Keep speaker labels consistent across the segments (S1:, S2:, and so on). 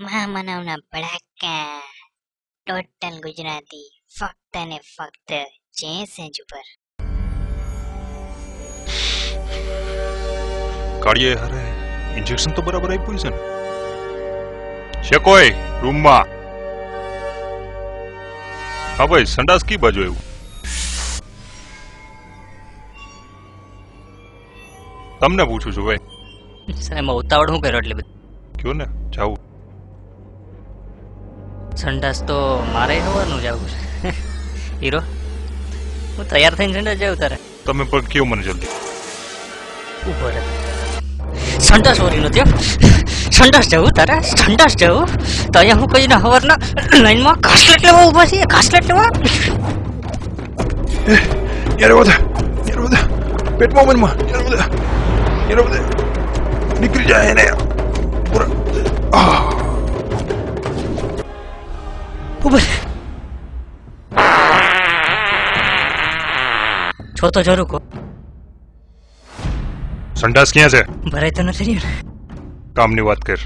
S1: મહામાનવના ભડાકા ટોટલ ગુજરાતી ફક્ત ને ફક્ત ચેસેજ ઉપર.
S2: કાળીએ હારે ઇન્જેક્શન તો બરાબર આપ્યું છે ને? છે કોઈ રૂમમાં? હા ભાઈ, સંડાસ કી બાજુ આવ્યું? તમને પૂછું છું ભાઈ.
S3: સર એમાં ઉતાવળ શું કર્યો એટલે બધું?
S2: કયો ને, જાવું.
S3: સંડાસ તો મારે સવારનું જવું છે. હીરો, હું તૈયાર થઈને સંડાસ જાઉં તારે?
S2: તમે પણ કયો મને જલ્દી.
S3: ઉભો રહે. સંડાસ ઓરી નથી. સંડાસ જવું તારે? સંડાસ જવું તો અહીંયા હું કહીને સવારના લાઈનમાં ઘાસલેટ લેવા ઉભા છીએ. ઘાસલેટ લેવા
S2: યાર બધા પેટમાં મનમાં યાર બધા નીકળી જાય ને પૂરા.
S3: ઉભો છો તો જરૂર કહો.
S2: સંડાસ ક્યાં છે?
S3: ભરાય તો નથી રહ્યું ને.
S2: કામની વાત કર.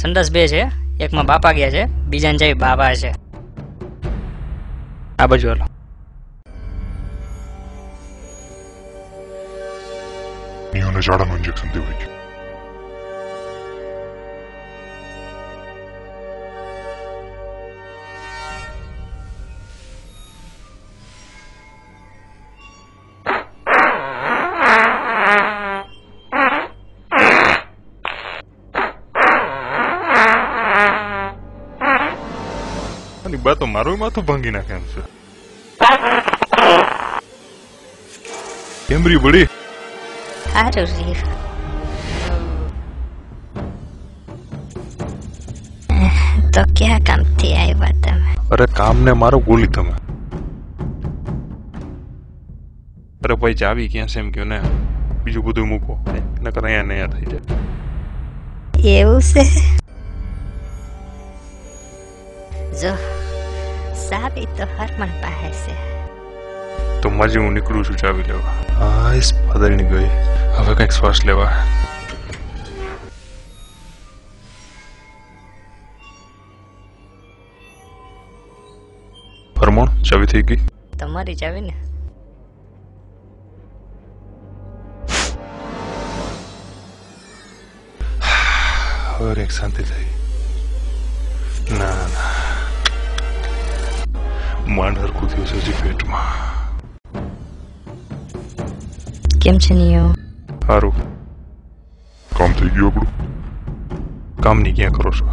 S3: સંડાસ બે છે, એકમાં બાપા ગયા છે, બીજાને જઈ બાબા છે. આ બાજુ હાલો.
S2: નિયોને ઝાડાનું ઇન્જેક્શન દેવાય છે. બા તો મારું માથું ભાંગી નાખે એમ છે. કેમ રી બડી?
S1: સારું રહ્યું. તો ક્યાં કામથી આવ્યા તમે?
S2: અરે કામ ને મારો ગોલી તમે. અરે ભાઈ ચાવી ક્યાં છે એમ કયો ને, બીજું બધું મૂકો નકર અહીંયા નયા થઈ જાય.
S1: એવું છે? જો સાબી તો હરમન પાસે છે.
S2: તો માજી હું નીકળું છું ચાવી લેવા. હા ઇસ પાદળની ગઈ, હવે કંઈક શ્વાસ લેવા. ફરમોણ ચાવી થઈ ગઈ.
S3: તમારી ચાવી ને?
S2: હવે એક શાંતિ થઈ. ના માંડ હરકું થયું છે હજી પેટમાં.
S1: કેમ છે નિયો?
S2: સારું. કામ થઈ ગયું આપણું? કામ ની ક્યાં કરો છો?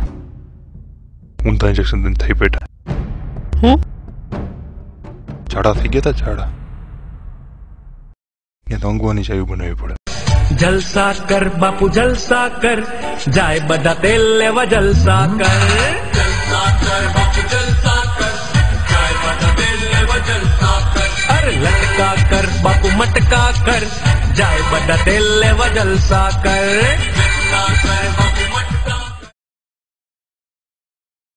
S2: ઊંધા ઇન્જેક્શન દઈને થઈ બેઠા.
S1: હું
S2: ઝાડા થઈ ગયા તા ઝાડા. ત્યાં તો અંગવાની ચાવી બનાવવી પડે.
S4: જલસા કર બાપુ જલસા કર, જાય બધા તેલ લેવા જલસા કર. જલસા કર બાપુ જલસા કર, જાય બધા તેલ લેવા જલસા કર. અરે લટકા કર બાપુ મટકા કર, જાય બધા તેલ લેવા જલસા કર. જલસા કર બાપુ